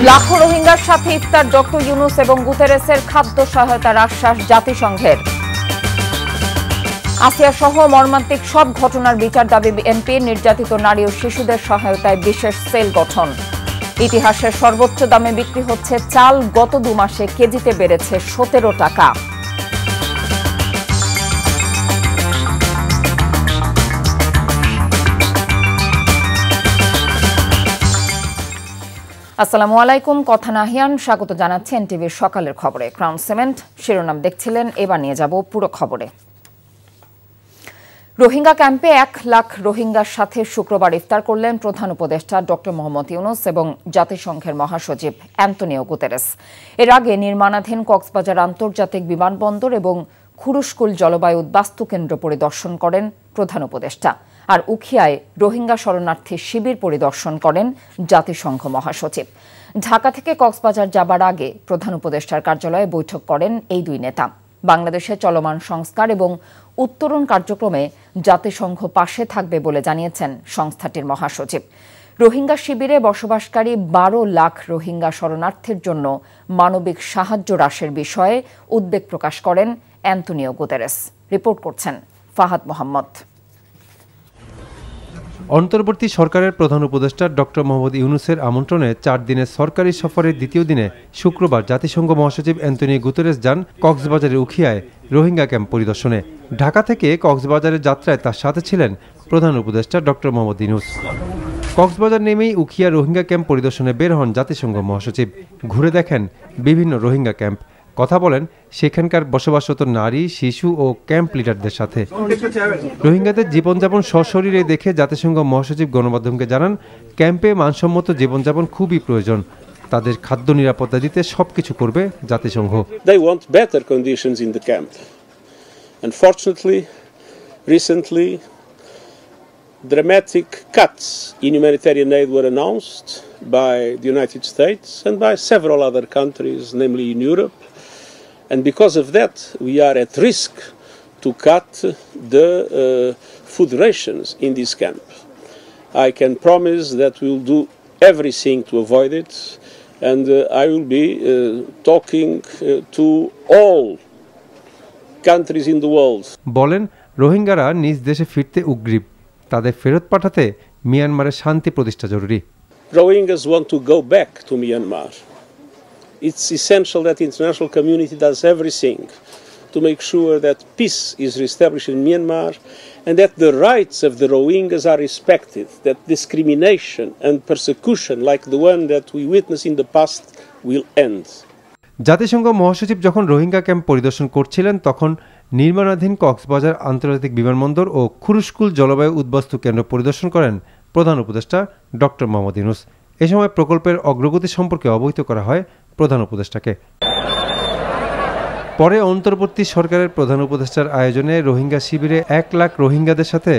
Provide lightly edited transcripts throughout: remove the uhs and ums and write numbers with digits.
লাখো রোহিঙ্গার সাথে ইফতার ডক্টর ইউনুস এবং গুতেরেসের খাদ্য সহায়তার আশ্বাস জাতিসংঘের। আসিয়া সহ মর্মান্তিক সব ঘটনার বিচার দাবি বিএনপির। নির্যাতিত নারী ও শিশুদের সহায়তায় বিশেষ সেল গঠন। ইতিহাসের সর্বোচ্চ দামে বিক্রি হচ্ছে চাল, গত 2 মাসে কেজিতে বেড়েছে 17 টাকা। আসসালামু আলাইকুম, কথা নাহিয়ান, স্বাগত জানাচ্ছি এনটিভির সকালের খবরে। ক্রাউন সিমেন্ট শিরোনাম দেখছিলেন, এবার নিয়ে যাব পুরো খবরে। রোহিঙ্গা ক্যাম্পে 1 লাখ রোহিঙ্গার সাথে শুক্রবার ইফতার করলেন প্রধান উপদেষ্টা ডক্টর মোহাম্মদ ইউনুস এবং জাতিসংঘের মহাসচিব অ্যান্তনিও গুতেরেস। এর আগে নির্মাণাধীন কক্সবাজার আন্তর্জাতিক বিমানবন্দর এবং খুরুশকুল জলবায়ু বাস্তু কেন্দ্র পরিদর্শন করেন প্রধান উপদেষ্টা। আর উখিয়ায় রোহিঙ্গা শরণার্থী শিবির পরিদর্শন করেন জাতিসংঘ মহাসচিব। ঢাকা থেকে কক্সবাজার যাবার আগে প্রধান উপদেষ্টার কার্যালয়ে বৈঠক করেন এই 2 নেতা। বাংলাদেশে চলমান সংস্কার এবং উত্তরণ কার্যক্রমে জাতিসংঘ পাশে থাকবে বলে জানিয়েছেন সংস্থাটির মহাসচিব। রোহিঙ্গা শিবিরে বসবাসকারী 12 লাখ রোহিঙ্গা শরণার্থীর জন্য মানবিক সাহায্য হ্রাসের বিষয়ে উদ্বেগ প্রকাশ করেন অ্যান্তনিও গুতেরেস। রিপোর্ট করছেন ফাহাদ মোহাম্মদ। অন্তর্বর্তী সরকারের প্রধান উপদেষ্টা ডক্টর মোহাম্মদ ইউনুসের আমন্ত্রণে 4 দিনের সরকারি সফরের দ্বিতীয় দিনে শুক্রবার জাতিসংঘ মহাসচিব অ্যান্তনিও গুতেরেস যান কক্সবাজারের উখিয়ায় রোহিঙ্গা ক্যাম্প পরিদর্শনে। ঢাকা থেকে কক্সবাজারের যাত্রায় তার সাথে ছিলেন প্রধান উপদেষ্টা ডক্টর মোহাম্মদ ইউনুস। কক্সবাজার নেমেই উখিয়া রোহিঙ্গা ক্যাম্প পরিদর্শনে বের হন জাতিসংঘ মহাসচিব। ঘুরে দেখেন বিভিন্ন রোহিঙ্গা ক্যাম্প, কথা বলেন সেখানকার বসবাসরত নারী, শিশু ও ক্যাম্প লিডারদের সাথে। রোহিঙ্গাদের জীবনযাপন সশরীরে দেখে জাতিসংঘ মহাসচিব গণমাধ্যমকে জানান, ক্যাম্পে মানসম্মত জীবনযাপন খুবই প্রয়োজন। তাদের খাদ্য নিরাপত্তা দিতে সবকিছু করবে জাতিসংঘ। They want better conditions in the camp. Unfortunately, recently dramatic cuts in humanitarian aid were announced by the United States and by several other countries, namely in Europe. And because of that, we are at risk to cut the food rations in this camp. I can promise that we will do everything to avoid it, and I will be talking to all countries in the world. বলেন, রোহিঙ্গারা নিজ দেশে ফিরতে উগ্রীব, তাদের ফেরত পাঠাতে মিয়ানমারের শান্তি প্রতিষ্ঠা জরুরি। Rohingyas want to go back to Myanmar. It's essential that the international community does everything to make sure that peace is reestablished in Myanmar and that the rights of the Rohingyas are respected, that discrimination and persecution like the one that we witnessed in the past will end. জাতিসংঘ মহাসচিব যখন Rohingya camp পরিদর্শন করছিলেন, তখন নির্মাণাধীন কক্সবাজার আন্তর্জাতিক বিমানবন্দর ও খুরুশকুল জলবায়ু উদ্বাস্তু কেন্দ্র পরিদর্শন করেন প্রধান উপদেষ্টা ডক্টর মোহাম্মদ ইউনুস। এ সময় প্রকল্পের অগ্রগতি সম্পর্কে অবহিত করা হয় প্রধান উপদেষ্টাকে। পরে অন্তর্বর্তী সরকারের প্রধান উপদেষ্টার আয়োজনে রোহিঙ্গা শিবিরে 1 লাখ রোহিঙ্গাদের সাথে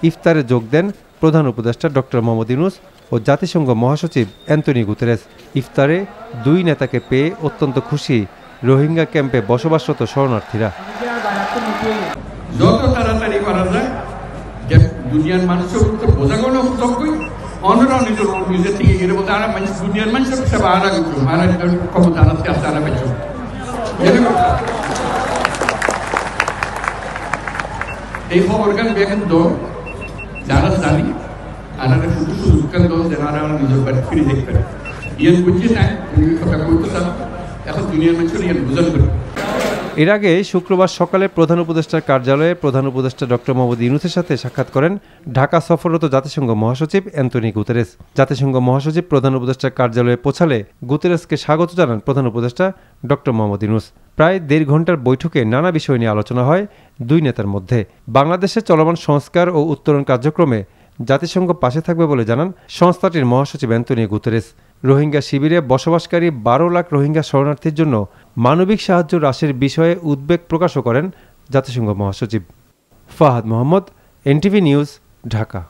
ইফতারে যোগ দেন প্রধান উপদেষ্টা ডক্টর মোহাম্মদ ইউনুস ও জাতিসংঘ মহাসচিব অ্যান্তনিও গুতেরেস। ইফতারে 2 নেতাকে পেয়ে অত্যন্ত খুশি রোহিঙ্গা ক্যাম্পে বসবাসরত শরণার্থীরা। যত তাড়াতাড়ি করা যায় দুনিয়ার মানুষের উপর বোঝানো যোগ্যই অন্যরা নিজের থেকে গেলে বলতে আর দুনিয়ার মানুষের সব আরা কিন্তু মারা ক্ষমতা আনাতে আসতে আনা পেয়েছ। এই খবরখান বেখন তো যারা জানি আর শুধু সুযোগখান তো যারা নিজের বাড়ি ফিরে দেখতে পারে ইয়ে বুঝছে না কথা বলতে চান, এখন দুনিয়ার মানুষের ইয়ে বোঝানো করে। এর আগে শুক্রবার সকালে প্রধান উপদেষ্টার কার্যালয়ে প্রধান উপদেষ্টা ডক্টর মোহাম্মদ ইউনুসের সাথে সাক্ষাৎ করেন ঢাকা সফররত জাতিসংঘ মহাসচিব অ্যান্তনিও গুতেরেস। জাতিসংঘ মহাসচিব প্রধান উপদেষ্টার কার্যালয়ে পৌঁছালে গুতেরেসকে স্বাগত জানান প্রধান উপদেষ্টা ডক্টর মোহাম্মদ ইউনুস। প্রায় 1.5 ঘন্টার বৈঠকে নানা বিষয় নিয়ে আলোচনা হয় 2 নেতার মধ্যে। বাংলাদেশের চলমান সংস্কার ও উত্তরণ কার্যক্রমে জাতিসংঘ পাশে থাকবে বলে জানান সংস্থাটির মহাসচিব অ্যান্তনিও গুতেরেস। রোহিঙ্গা শিবিরে বসবাসকারী 12 লাখ রোহিঙ্গা শরণার্থীর জন্য মানবিক সাহায্য হ্রাসের বিষয়ে উদ্বেগ প্রকাশও করেন জাতিসংঘ মহাসচিব। Fahad Mohammad, NTV news, Dhaka.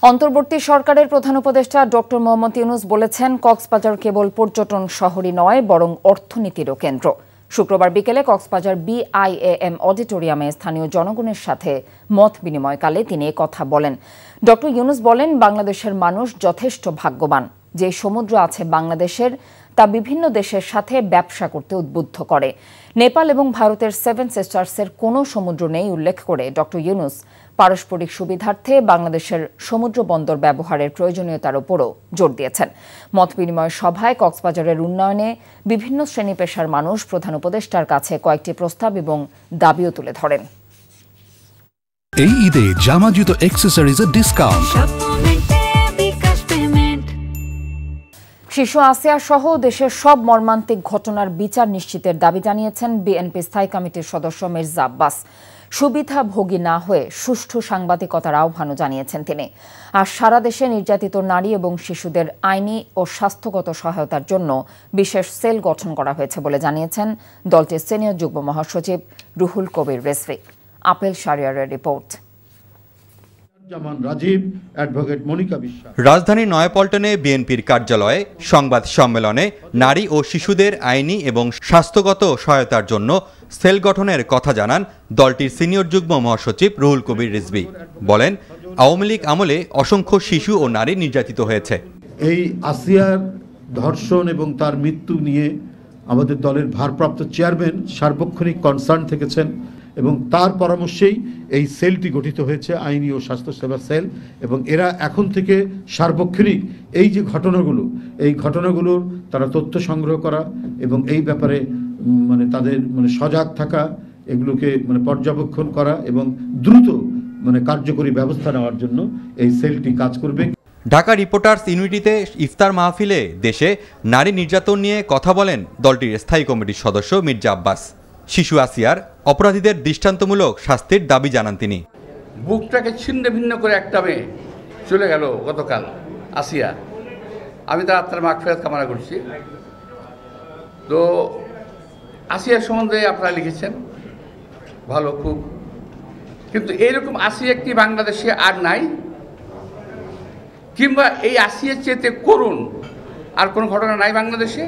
অন্তর্বর্তী সরকারের প্রধান উপদেষ্টা ডক্টর মোহাম্মদ ইউনুস বলেছেন, কক্সবাজার কেবল পর্যটন শহরই নয়, বরং অর্থনীতিরও কেন্দ্র। শুক্রবার বিকেলে কক্সবাজার বিআইএএম অডিটোরিয়ামে স্থানীয় জনগণের সাথে মত বিনিময়কালে তিনি কথা বলেন। ডক্টর ইউনুস বলেন, বাংলাদেশের মানুষ যথেষ্ট ভাগ্যবান। যে সমুদ্র আছে বাংলাদেশের তা বিভিন্ন দেশের সাথে ব্যবসা করতে উদ্বুদ্ধ করে। নেপাল এবং ভারতের 7 সিস্টার্সের কোনো সমুদ্র নেই উল্লেখ করে ডক্টর ইউনূস পারস্পরিক সুবিধার্থে বাংলাদেশের সমুদ্র বন্দর ব্যবহারের প্রয়োজনীয়তার উপরও জোর দিয়েছেন। মতবিনিময় সভায় কক্সবাজারের উন্নয়নে বিভিন্ন শ্রেণী পেশার মানুষ প্রধান উপদেষ্টার কাছে কয়েকটি প্রস্তাব এবং দাবিও তুলে ধরেন। এই ঈদে জামা জুতো অ্যাকসেসরিজের ডিসকাউন্ট। শিশু আসিয়া সহ দেশের সব মর্মান্তিক ঘটনার বিচার নিশ্চিতের দাবি জানিয়েছেন বিএনপি স্থায়ী কমিটির সদস্য মির্জা আব্বাস। সুবিধাভোগী না হয়ে সুষ্ঠু সাংবাদিকতার আহ্বানও জানিয়েছেন তিনি। আর সারা দেশে নির্যাতিত নারী এবং শিশুদের আইনি ও স্বাস্থ্যগত সহায়তার জন্য বিশেষ সেল গঠন করা হয়েছে বলে জানিয়েছেন দলটির সিনিয়র যুগ্ম মহাসচিব রুহুল কবির রিজভী। আপেল শাহরিয়ারের রিপোর্ট। রাজধানীর নয়াপল্টনে বিএনপির কার্যালয়ে সংবাদ সম্মেলনে নারী ও শিশুদের আইনি এবং স্বাস্থ্যগত সহায়তার জন্য সেল গঠনের কথা জানান দলটির সিনিয়র যুগ্ম মহাসচিব রুহুল কবির রিজভী। বলেন, আওয়ামী লীগ আমলে অসংখ্য শিশু ও নারী নির্যাতিত হয়েছে। এই আসিয়ার ধর্ষণ এবং তার মৃত্যু নিয়ে আমাদের দলের ভারপ্রাপ্ত চেয়ারম্যান সার্বক্ষণিক কনসার্ন থেকেছেন এবং তার পরামর্শেই এই সেলটি গঠিত হয়েছে, আইনি ও স্বাস্থ্যসেবা সেল। এবং এরা এখন থেকে সার্বক্ষণিক এই যে এই ঘটনাগুলোর তারা তথ্য সংগ্রহ করা এবং এই ব্যাপারে তাদের সজাগ থাকা, এগুলোকে পর্যবেক্ষণ করা এবং দ্রুত কার্যকরী ব্যবস্থা নেওয়ার জন্য এই সেলটি কাজ করবে। ঢাকা রিপোর্টার্স ইউনিটিতে ইফতার মাহফিলে দেশে নারী নির্যাতন নিয়ে কথা বলেন দলটির স্থায়ী কমিটির সদস্য মির্জা আব্বাস। শিশু আসিয়ার অপরাধীদের দৃষ্টান্তমূলক শাস্তির দাবি জানান তিনি। বুকটাকে ছিন্ন ভিন্ন করে একটা মেয়ে চলে গেল গতকাল, আসিয়া। আমি তার আত্মার মাগফিরাত কামনা করছি। তো আসিয়ার সম্বন্ধে আপনারা লিখেছেন, ভালো খুব, কিন্তু এইরকম আসিয়া একটি বাংলাদেশে আর নাই, কিংবা এই আসিয়ার চেয়েতে করুণ আর কোনো ঘটনা নাই বাংলাদেশে।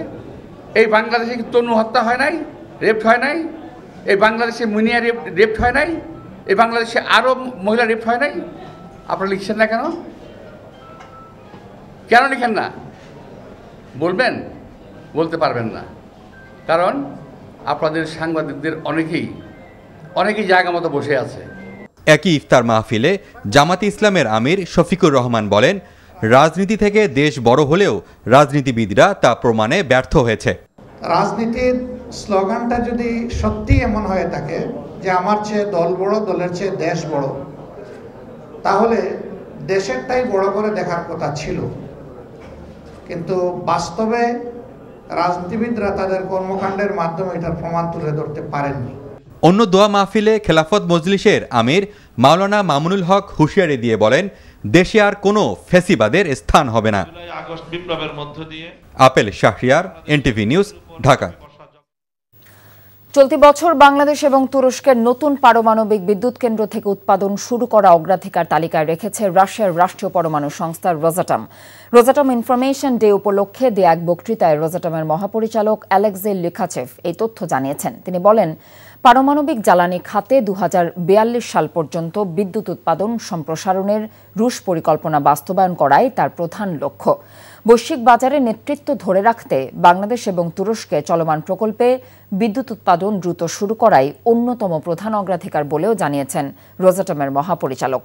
এই বাংলাদেশে কি তনু হত্যা হয় নাই, রেপ্ট হয় নাই? এই বাংলাদেশে মুনিয়া রেপ্ট হয় নাই? এই বাংলাদেশে আরও মহিলা রেপ্ট হয় নাই? আপনারা লিখছেন না কেন? কেন লিখেন না? বলবেন? বলতে পারবেন না, কারণ আপনাদের সাংবাদিকদের অনেকেই জায়গা মতো বসে আছে। একই ইফতার মাহফিলে জামাতে ইসলামের আমির শফিকুর রহমান বলেন, রাজনীতি থেকে দেশ বড় হলেও রাজনীতিবিদরা তা প্রমাণে ব্যর্থ হয়েছে। রাজনীতির স্লোগানটা যদি সত্যি এমন হয়ে থাকে যে আমার চেয়ে দল বড়, দলের চেয়ে দেশ বড়, তাহলে দেশেরটাই বড় করে দেখার কথা ছিল। কিন্তু বাস্তবে রাজনীতিবিদরা তাদের কর্মকাণ্ডের মাধ্যমে এটার প্রমাণ তুলে ধরতে পারেননি। অন্য দোয়া মাহফিলে খেলাফত মজলিসের আমির মাওলানা মামুনুল হক হুঁশিয়ারি দিয়ে বলেন, দেশে আর কোনো ফ্যাসিবাদের স্থান হবে না। Apple Shahriar, NTV news, Dhaka. চলতি বছর বাংলাদেশ এবং তুরস্কের নতুন পারমাণবিক বিদ্যুৎ কেন্দ্র থেকে উৎপাদন শুরু করা অগ্রাধিকার তালিকায় রেখেছে রাশিয়ার রাষ্ট্রীয় পরমাণু সংস্থা রোজাটম। রোজাটম ইনফরমেশন ডে উপলক্ষে দেয়া এক বক্তৃতায় রোজাটমের মহাপরিচালক অ্যালেক্সেই লিখাচেভ এই তথ্য জানিয়েছেন। তিনি বলেন, পারমাণবিক জ্বালানি খাতে 2042 সাল পর্যন্ত বিদ্যুৎ উৎপাদন সম্প্রসারণের রুশ পরিকল্পনা বাস্তবায়ন করাই তার প্রধান লক্ষ্য। বৈশ্বিক বাজারে নেতৃত্ব ধরে রাখতে বাংলাদেশ এবং তুরস্কে চলমান প্রকল্পে বিদ্যুৎ উৎপাদন দ্রুত শুরু করাই অন্যতম প্রধান অগ্রাধিকার বলেও জানিয়েছেন রোজাটমের মহাপরিচালক।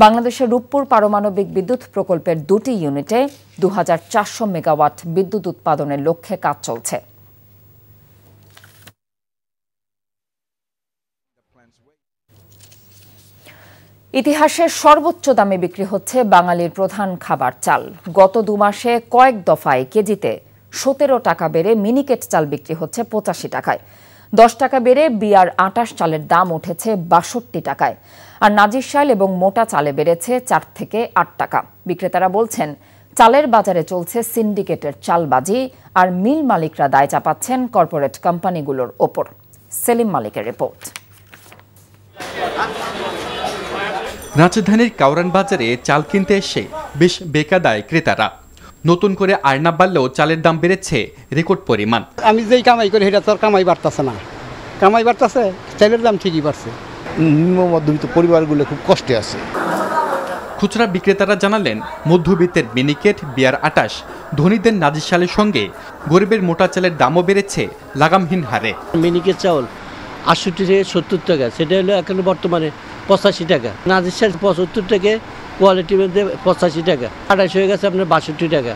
বাংলাদেশের রূপপুর পারমাণবিক বিদ্যুৎ প্রকল্পের 2টি ইউনিটে 2400 মেগাওয়াট বিদ্যুৎ উৎপাদনের লক্ষ্যে কাজ চলছে। ইতিহাসের সর্বোচ্চ দামে বিক্রি হচ্ছে বাঙালির প্রধান খাবার চাল। গত 2 মাসে কয়েক দফায় কেজিতে 17 টাকা বেড়ে মিনিকেট চাল বিক্রি হচ্ছে 85 টাকায়। 10 টাকা বেড়ে বিআর 28 চালের দাম উঠেছে 62 টাকায়। আর নাজির চাল এবং মোটা চালে বেড়েছে 4 থেকে 8 টাকা। বিক্রেতারা বলছেন, চালের বাজারে চলছে সিন্ডিকেটের চালবাজি, আর মিল মালিকরা দায় চাপাচ্ছেন কর্পোরেট কোম্পানিগুলোর ওপর। সেলিম মালিকের রিপোর্ট। রাজধানীর কাউরান বাজারে চাল কিনতে এসে বেশ বেকায়দায় ক্রেতারা। নতুন করে আয়না বাড়লেও চালের দাম বেড়েছে রেকর্ড পরিমাণ। আমি যেই কামাই করি সেটা তো কামাই বাড়তেছে না, কামাই বাড়তেছে, চালের দাম ঠিকই বাড়ছে। নিম্ন মধ্যবিত্ত পরিবারগুলো খুব কষ্টে আছে। খুচরা বিক্রেতারা জানালেন, মধ্যবিত্তের মিনিকেট বিআর 28 ধনীদের নাজিরশালের সঙ্গে গরিবের মোটা চালের দামও বেড়েছে লাগামহীন হারে। মিনিকেট চাউল 68 থেকে 70 টাকা, সেটা হলো এখন বর্তমানে 85 টাকা। নাজিরশাল 75 থেকে, কোয়ালিটি মধ্যে 85 টাকা, 28 হয়ে গেছে আপনার 62 টাকা।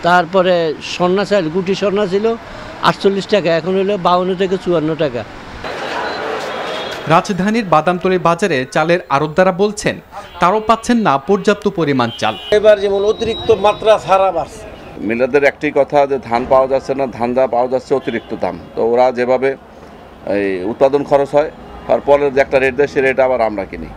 তারপরে স্বর্ণা চাল, গুটি স্বর্ণা ছিল 48 টাকা, এখন হলো 52 থেকে 54 টাকা। রাজধানীর বাদামতলী বাজারে চালের আড়তদাররা বলছেন তারাও পাচ্ছেন না পর্যাপ্ত পরিমাণ চাল। এবার যেমন অতিরিক্ত মাত্রা ছাড়া বাড়ছে। মিলারদের একটি কথা যে ধান পাওয়া যাচ্ছে না, ধান যা পাওয়া যাচ্ছে অতিরিক্ত দাম। তো ওরা যেভাবে এই উৎপাদন খরচ হয় তারপরে যে একটা রেট দেয় সে রেট আবার আমরা কিনি।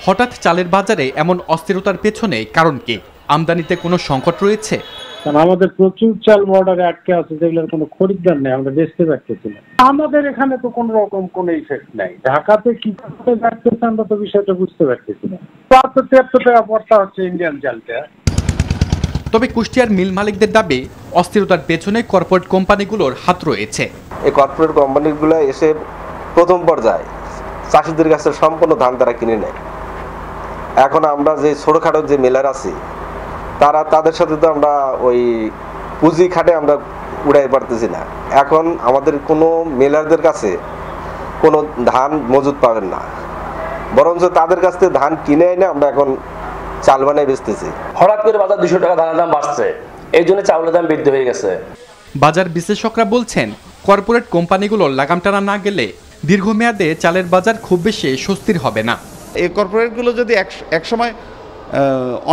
হঠাৎ চালের বাজারে এমন অস্থিরতার পেছনে কারণ কি? আমদানিতে কোনো সংকট রয়েছে? কারণ আমাদের প্রচুর চাল বর্ডারে আটকে আছে, যেগুলোর কোনো খরিদ্দার নেই, আমরা বেচতে পারতেছি না। আমাদের এখানে তো কোনো রকম কোনো ইফেক্ট নাই। ঢাকাতে কি করতে পারতেছে আমরা তো বিষয়টা বুঝতে পারতেছি না। 73 টাকা পড়তা হচ্ছে ইন্ডিয়ান চালটা। তবে কুষ্টিয়ার মিল মালিকদের দাবি অস্থিরতার পেছনে কর্পোরেট কোম্পানিগুলোর হাত রয়েছে। এই কর্পোরেট কোম্পানিগুলো এসে প্রথম পর্যায়ে চাষিদের কাছে সম্পূর্ণ ধান তারা কিনে নেয়। এখন আমরা যে ছোটখাটো যে মিলার আছি তাদের সাথে তো আমরা ওই পুঁজি খাটে আমরা উড়াই পারতেছি না। এখন আমাদের কোনো মিলারদের কাছে কোনো ধান মজুদ পাবেন না, বরঞ্চ তাদের কাছ থেকে ধান কিনে এনে আমরা এখন চাল বানাই বেচতেছি। হঠাৎ করে বাজার 200 টাকা ধানের দাম বাড়ছে, এই জন্য চাউলের দাম বৃদ্ধি হয়ে গেছে। বাজার বিশ্লেষকরা বলছেন কর্পোরেট কোম্পানিগুলো লাগাম টানা না গেলে দীর্ঘমেয়াদে চালের বাজার খুব বেশি স্বস্তির হবে না। এই কর্পোরেটগুলো যদি একসময়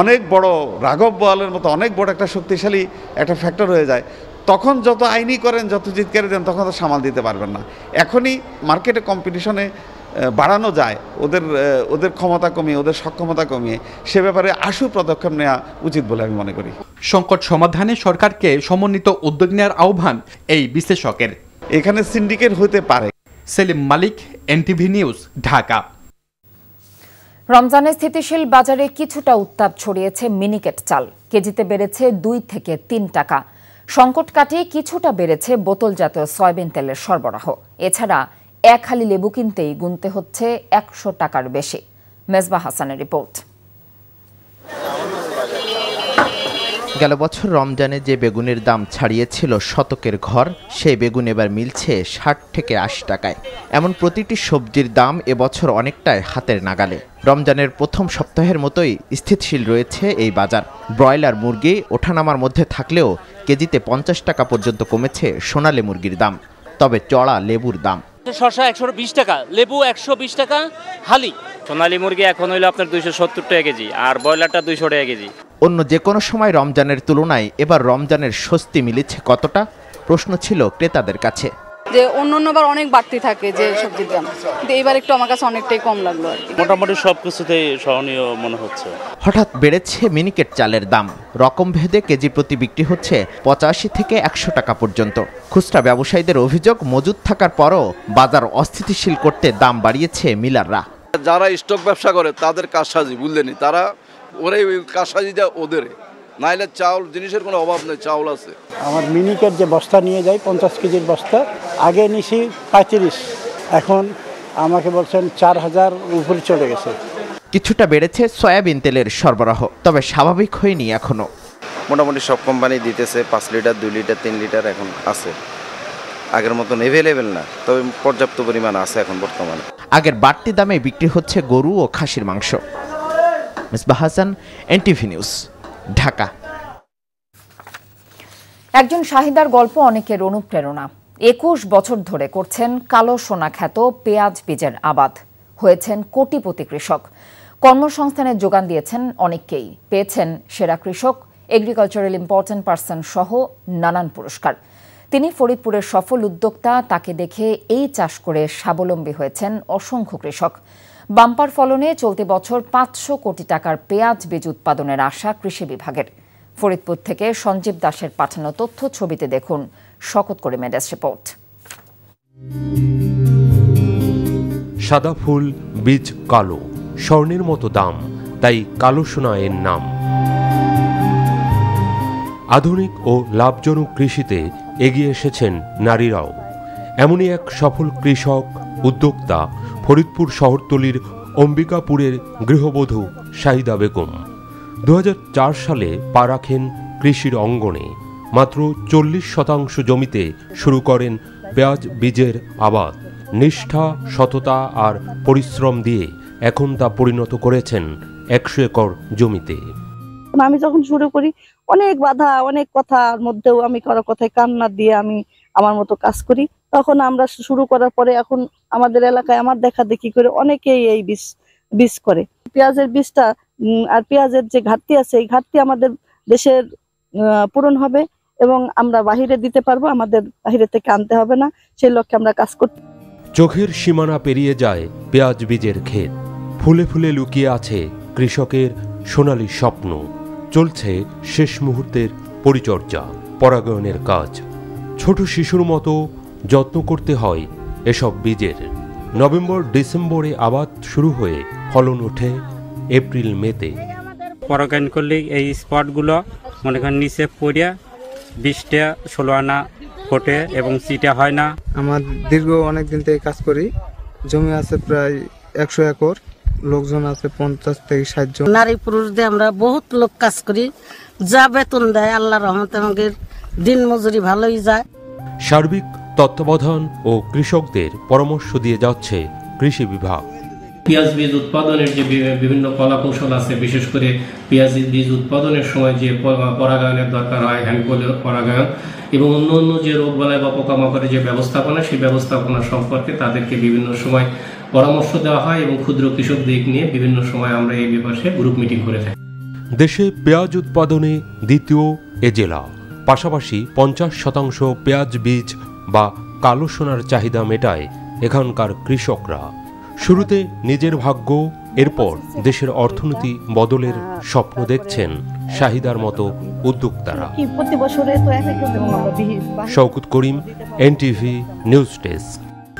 অনেক বড় রাঘব বোয়ালের মতো অনেক বড় একটা শক্তিশালী একটা ফ্যাক্টর হয়ে যায়, তখন যত আইনি করেন, যত জিতকারি দেন, তখন তো সামাল দিতে পারবেন না। এখনই মার্কেটে কম্পিটিশনে বাড়ানো যায়, ওদের ক্ষমতা কমিয়ে, ওদের সক্ষমতা কমিয়ে, সে ব্যাপারে আশু পদক্ষেপ নেওয়া উচিত বলে আমি মনে করি। সংকট সমাধানে সরকারকে সমন্বিত উদ্যোগ নেওয়ার আহ্বান এই বিশ্লেষকের। এখানে সিন্ডিকেট হতে পারে। সেলিম মালিক, এনটিভি নিউজ, ঢাকা। রমজানে স্থিতিশীল বাজারে কিছুটা উত্তাপ ছড়িয়েছে মিনিকেট চাল, কেজিতে বেড়েছে 2 থেকে 3 টাকা। সংকট কাটিয়ে কিছুটা বেড়েছে বোতলজাত সয়াবিন তেলের সরবরাহ। এছাড়া এক হালি লেবু কিনতেই গুনতে হচ্ছে 100 টাকার বেশি। মেজবা হাসানের রিপোর্ট। গেল বছর রমজানে যে বেগুনের দাম ছাড়িয়েছিল শতকের ঘর, সেই বেগুন এবার মিলছে 60 থেকে 80 টাকায়। এমন প্রতিটি সবজির দাম এবছর অনেকটাই হাতের নাগালে। রমজানের প্রথম সপ্তাহের মতোই স্থিতিশীল রয়েছে এই বাজার। ব্রয়লার মুরগি ওঠানামার মধ্যে থাকলেও কেজিতে 50 টাকা পর্যন্ত কমেছে সোনালী মুরগির দাম। তবে চড়া লেবুর দাম। শসা 120 টাকা, লেবু 120 টাকা হালি। সোনালী মুরগি এখন হইলো আপনার 270 টাকা কেজি, আর ব্রয়লারটা 200 টাকা কেজি। অন্য যে কোনো সময় রমজানের তুলনায় এবার রমজানের স্বস্তি মিলেছে কতটা, প্রশ্ন ছিল ক্রেতাদের কাছে। যে অন্যবার অনেক বাড়তি থাকে যে সবজির দাম, কিন্তু এবার একটু আমার কাছে অনেকটাই কম লাগলো আর কি। মোটামুটি সবকিছুতেই সহনীয় মনে হচ্ছে। হঠাৎ বেড়েছে মিনিকেট চালের দাম, রকম ভেদে কেজি প্রতি বিক্রি হচ্ছে 85 থেকে 100 টাকা পর্যন্ত। খুচরা ব্যবসায়ীদের অভিযোগ, মজুদ থাকার পরও বাজার অস্থিতিশীল করতে দাম বাড়িয়েছে মিলাররা। যারা স্টক ব্যবসা করে তাদের কারসাজি বুঝলেনি, তারা ওরে কারসাজিটা ওদের, নাইলে চাউল জিনিসের কোনো অভাব নেই, চাউল আছে। আমার মিনিকেট যে বস্তা নিয়ে যায় 50 কেজির বস্তা, আগে নিছি 35, এখন আমাকে বলছেন 4000 উপরে চলে গেছে। কিছুটা বেড়েছে সয়াবিন তেলের সরবরাহ, তবে স্বাভাবিক হয়নি এখনো। মোটামুটি সব কোম্পানি দিতেছে 5 লিটার, 2 লিটার, 3 লিটার এখন আছে। আগের মতন এভেলেবেল না, তবে পর্যাপ্ত পরিমাণ আছে এখন বর্তমানে। আগের বাড়তি দামে বিক্রি হচ্ছে গরু ও খাসির মাংস। Mezba Hasan, NTV news, Dhaka. একজন শাহিদার গল্প অনেকের অনুপ্রেরণা। 21 বছর ধরে করছেন কালো সোনা খ্যাত পেঁয়াজ বীজের আবাদ, হয়েছেন কোটিপতি কৃষক। কর্মসংস্থানের যোগান দিয়েছেন অনেককেই, পেয়েছেন সেরা কৃষক, এগ্রিকালচারাল ইম্পর্টেন্ট পার্সন সহ নানান পুরস্কার। তিনি ফরিদপুরের সফল উদ্যোক্তা, তাকে দেখে এই চাষ করে স্বাবলম্বী হয়েছেন অসংখ্য কৃষক। বাম্পার ফলনে চলতি বছর 500 কোটি টাকার পেঁয়াজ বীজ উৎপাদনের আশা কৃষি বিভাগের। ফরিদপুর থেকে সঞ্জীব দাসের পাঠানো তথ্য, ছবিতে দেখুন শকত করিমের রিপোর্ট। সাদা ফুল, বীজ কালো, স্বর্ণের মতো দাম, তাই কালো সোনা এর নাম। আধুনিক ও লাভজনক কৃষিতে এগিয়ে এসেছেন নারীরাও। এমনই এক সফল কৃষক উদ্যোক্তা ফরিদপুর শহরতলির অম্বিকাপুরের গৃহবধূ শাহিদা বেগম। 2004 সালে পা রাখেন কৃষির অঙ্গনে। মাত্র 40% জমিতে শুরু করেন পেঁয়াজ বীজের আবাদ। নিষ্ঠা, সততা আর পরিশ্রম দিয়ে এখন তা পরিণত করেছেন 100 একর জমিতে। আমি যখন শুরু করি অনেক বাধা, অনেক কথার মধ্যেও আমি কারো কথায় কান্না দিয়ে আমি আমার মতো কাজ করি। তখন আমরা শুরু করার পরে এখন আমাদের এলাকায় আমার দেখা দেখি করে অনেকেই এই বীজ করে। পেঁয়াজের বীজটা আর পেঁয়াজের যে ঘাটতি আছে, এই ঘাটতি আমাদের দেশের পূরণ হবে এবং আমরা বাহিরে দিতে পারবো, আমাদের বাহিরে থেকে আনতে হবে না। সেই লক্ষ্যে আমরা কাজ করতে। চোখের সীমানা পেরিয়ে যায় পেঁয়াজ বীজের ক্ষেত। ফুলে ফুলে লুকিয়ে আছে কৃষকের সোনালী স্বপ্ন। চলছে শেষ মুহূর্তের পরিচর্যা, পরাগায়নের কাজ। ছোট শিশুর মতো যত্ন করতে হয় এসব বীজের। নভেম্বর ডিসেম্বরে আবাদ শুরু হয়ে ফলন ওঠে এপ্রিল মেতে। পরাগায়ন করলে এই স্পটগুলো মনে করেন নিচে পড়িয়া 20-16 আনা ফোটে এবং চিটা হয় না। আমার দীর্ঘ অনেক দিন থেকে কাজ করি। জমি আছে প্রায় 100 একর, লোকজন আছে 50 থেকে 60 জন। নারী পুরুষ দিয়ে আমরা বহুত লোক কাজ করি, যা বেতন দেয় আল্লাহর রহমতে আমাদের দিন মজুরি ভালোই যায়। সার্বিক তত্ত্বাবধান ও কৃষকদের পরামর্শ দিয়ে যাচ্ছে কৃষি বিভাগ। পেঁয়াজ বীজ উৎপাদনের যে বিভিন্ন কলাকৌশল আছে, বিশেষ করে পেঁয়াজ বীজ উৎপাদনের সময় যে পরাগায়নের দরকার হয়, হ্যান্ড পরাগায়ন, এবং অন্য অন্য যে রোগবালাই বা পোকামাকড়ের যে ব্যবস্থাপনা, সেই ব্যবস্থাপনা সম্পর্কে তাদেরকে বিভিন্ন সময় পরামর্শ দেওয়া হয় এবং ক্ষুদ্র কৃষক দিক নিয়ে বিভিন্ন সময় আমরা এই ব্যাপারে গ্রুপ মিটিং করে থাকি। দেশে পেঁয়াজ উৎপাদনে দ্বিতীয় এ জেলা। পাশাপাশি 50% পেঁয়াজ বীজ বা কালো সোনার চাহিদা মেটায় এখানকার কৃষকরা। শুরুতে নিজের ভাগ্য, এরপর দেশের অর্থনীতি বদলের স্বপ্ন দেখছেন শাহিদার মতো উদ্যোক্তারা। শওকত করিম, এনটিভি নিউজ ডেস্ক।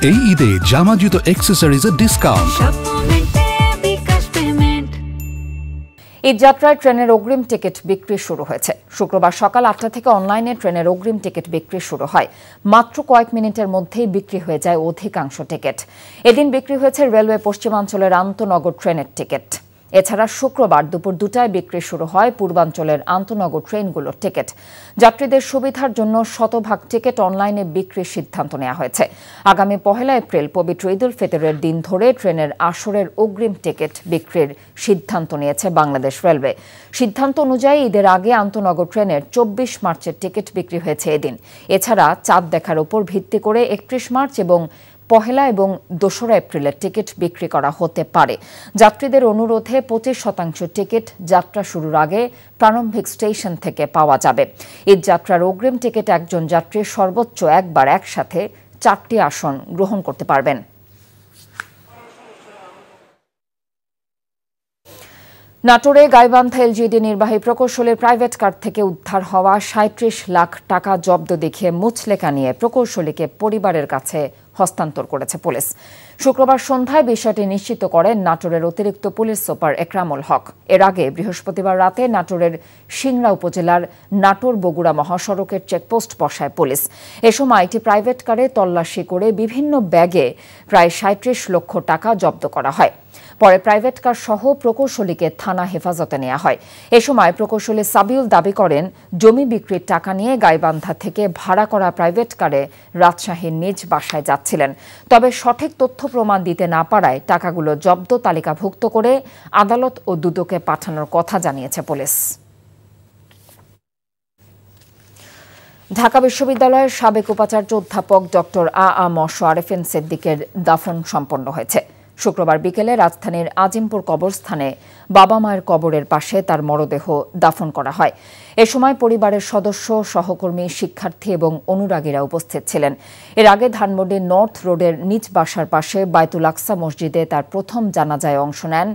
এই ঈদে জামা জুতো অ্যাক্সেসরিজের ডিসকাউন্ট। ঈদ যাত্রায় ট্রেনের অগ্রিম টিকিট বিক্রি শুরু হয়েছে। শুক্রবার সকাল 8টা থেকে অনলাইনে ট্রেনের অগ্রিম টিকিট বিক্রি শুরু হয়। মাত্র কয়েক মিনিটের মধ্যেই বিক্রি হয়ে যায় অধিকাংশ টিকিট। এদিন বিক্রি হয়েছে রেলওয়ে পশ্চিমাঞ্চলের আন্তনগর ট্রেনের টিকিট। এছাড়া শুক্রবার দুপুর 2টায় বিক্রি শুরু হয় পূর্বাঞ্চলের আন্তনগর ট্রেনগুলোর টিকিট। যাত্রীদের সুবিধার জন্য শতভাগ টিকিট অনলাইনে বিক্রির সিদ্ধান্ত নেওয়া হয়েছে। আগামী 1 এপ্রিল পবিত্র ঈদ উল ফিতরের দিন ধরে ট্রেনের আসরের অগ্রিম টিকিট বিক্রির সিদ্ধান্ত নিয়েছে বাংলাদেশ রেলওয়ে। সিদ্ধান্ত অনুযায়ী ঈদের আগে আন্তনগর ট্রেনের 24 মার্চের টিকিট বিক্রি হয়েছে এদিন। এছাড়া চাঁদ দেখার উপর ভিত্তি করে 31 মার্চ এবং 1 এবং 2 এপ্রিলের টিকিট বিক্রি করা হতে পারে। যাত্রীদের অনুরোধে 25% টিকিট যাত্রা শুরুর আগে প্রারম্ভিক স্টেশন থেকে পাওয়া যাবে। ঈদ যাত্রার অগ্রিম টিকিট একজন যাত্রী সর্বোচ্চ একবার একসাথে 4টি আসন গ্রহণ করতে পারবেন। নাটোরে গাইবান্ধা এলজিইডি নির্বাহী প্রকৌশলীর প্রাইভেট কার থেকে উদ্ধার হওয়া 37 লাখ টাকা জব্দ দেখিয়ে মুচলেকা নিয়ে প্রকৌশলীকে পরিবারের কাছে হস্তান্তর করেছে পুলিশ। শুক্রবার সন্ধ্যায় বিষয়টি নিশ্চিত করেন নাটোরের অতিরিক্ত পুলিশ সুপার একরামুল হক। এর আগে বৃহস্পতিবার রাতে নাটোরের সিংড়া উপজেলার নাটোর বগুড়া মহাসড়কের চেকপোস্ট বসায় পুলিশ। এ সময় একটি প্রাইভেট কারে তল্লাশি করে বিভিন্ন ব্যাগে প্রায় 37 লক্ষ টাকা জব্দ করা হয়। পরে প্রাইভেট কার সহ প্রকৌশলীকে থানা হেফাজতে নেওয়া হয়। এ সময় প্রকৌশলী সাবিউল দাবি করেন, জমি বিক্রির টাকা নিয়ে গাইবান্ধা থেকে ভাড়া করা প্রাইভেট কারে রাজশাহীর নিজ বাসায় যাচ্ছিলেন। তবে সঠিক তথ্য প্রমাণ দিতে না পারায় টাকাগুলো জব্দ তালিকাভুক্ত করে আদালত ও দুদকে পাঠানোর কথা জানিয়েছে পুলিশ। ঢাকা বিশ্ববিদ্যালয়ের সাবেক উপাচার্য অধ্যাপক ডক্টর আ.আ.ম. আরেফিন সিদ্দিকের দাফন সম্পন্ন হয়েছে। শুক্রবার বিকেলে রাজধানীর আজিমপুর কবরস্থানে বাবা মায়ের কবরের পাশে তার মরদেহ দাফন করা হয়। এ সময় পরিবারের সদস্য, সহকর্মী, শিক্ষার্থী এবং অনুরাগীরা উপস্থিত ছিলেন। এর আগে ধানমন্ডি নর্থ রোডের নিজ বাসার পাশে বায়তুল আকসা মসজিদে তার প্রথম জানাজায় অংশ নেন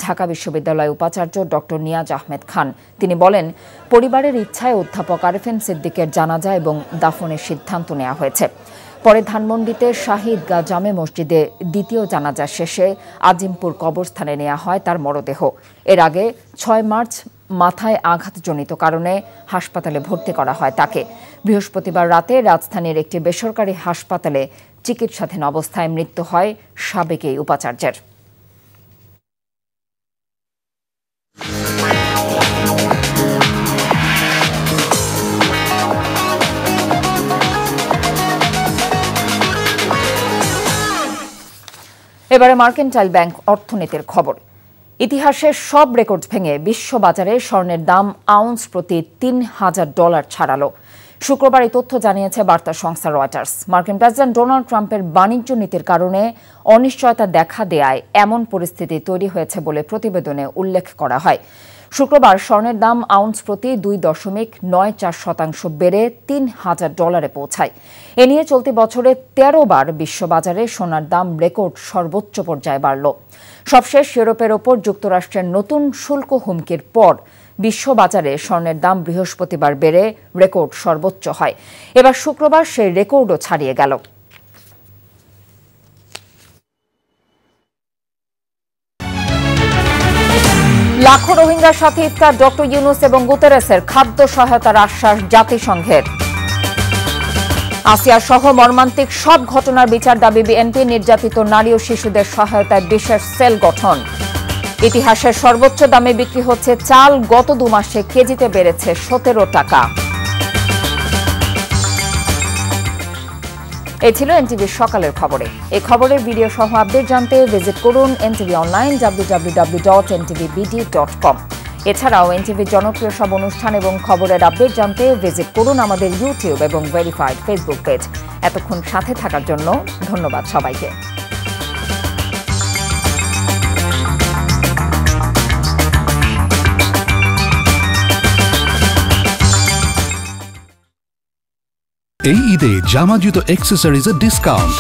ঢাকা বিশ্ববিদ্যালয় উপাচার্য ডক্টর নিয়াজ আহমেদ খান। তিনি বলেন, পরিবারের ইচ্ছায় অধ্যাপক আরেফিন সিদ্দিকের জানাজা এবং দাফনের সিদ্ধান্ত নেওয়া হয়েছে। পরে ধানমন্ডিতে শাহী ঈদগাহ জামে মসজিদে দ্বিতীয় জানাজা শেষে আজিমপুর কবরস্থানে নেওয়া হয় তার মরদেহ। এর আগে 6 মার্চ মাথায় আঘাতজনিত কারণে হাসপাতালে ভর্তি করা হয় তাকে। বৃহস্পতিবার রাতে রাজধানীর একটি বেসরকারি হাসপাতালে চিকিৎসাধীন অবস্থায় মৃত্যু হয় সাবেক এই উপাচার্যের। এবারে মার্কেন্টাইল ব্যাংক অর্থনীতির খবর। ইতিহাসের সব রেকর্ড ভেঙে বিশ্ববাজারে স্বর্ণের দাম আউন্স প্রতি $৩,০০০ ছাড়ালো। শুক্রবার এই তথ্য জানিয়েছে বার্তা সংস্থা রয়টার্স। মার্কিন প্রেসিডেন্ট ডোনাল্ড ট্রাম্পের বাণিজ্য নীতির কারণে অনিশ্চয়তা দেখা দেয়ায় এমন পরিস্থিতি তৈরি হয়েছে বলে প্রতিবেদনে উল্লেখ করা হয়। শুক্রবার স্বর্ণের দাম আউন্স প্রতি 2.94% বেড়ে $৩,০০০ পৌঁছায়। এ নিয়ে চলতি বছরে 13 বার বিশ্ববাজারে সোনার দাম রেকর্ড সর্বোচ্চ পর্যায়ে বাড়ল। সবশেষ ইউরোপের ওপর যুক্তরাষ্ট্রের নতুন শুল্ক হুমকির পর বিশ্ববাজারে স্বর্ণের দাম বৃহস্পতিবার বেড়ে রেকর্ড সর্বোচ্চ হয়। এবার শুক্রবার সেই রেকর্ডও ছাড়িয়ে গেল। লাখো রোহিঙ্গার সাথে ইফতার ডক্টর ইউনুস এবং গুতেরেসের খাদ্য সহায়তার আশ্বাস জাতিসংঘের। আসিয়া সহ মর্মান্তিক সব ঘটনার বিচার দাবি বিএনপি। নির্যাতিত নারী ও শিশুদের সহায়তায় বিশেষ সেল গঠন। ইতিহাসের সর্বোচ্চ দামে বিক্রি হচ্ছে চাল। গত 2 মাসে কেজিতে বেড়েছে 17 টাকা। এই ছিল এনটিভির সকালের খবরে। এই খবরের ভিডিও সহ আপডেট জানতে ভিজিট করুন এনটিভি অনলাইন www.ntvbd.com। এছাড়াও এনটিভির জনপ্রিয় সব অনুষ্ঠান এবং খবরের আপডেট জানতে ভিজিট করুন আমাদের ইউটিউব এবং ভেরিফাইড ফেসবুক পেজ। এতক্ষণ সাথে থাকার জন্য ধন্যবাদ সবাইকে। এই ঈদে জামা জুতো অ্যাক্সেসরিজের ডিসকাউন্ট।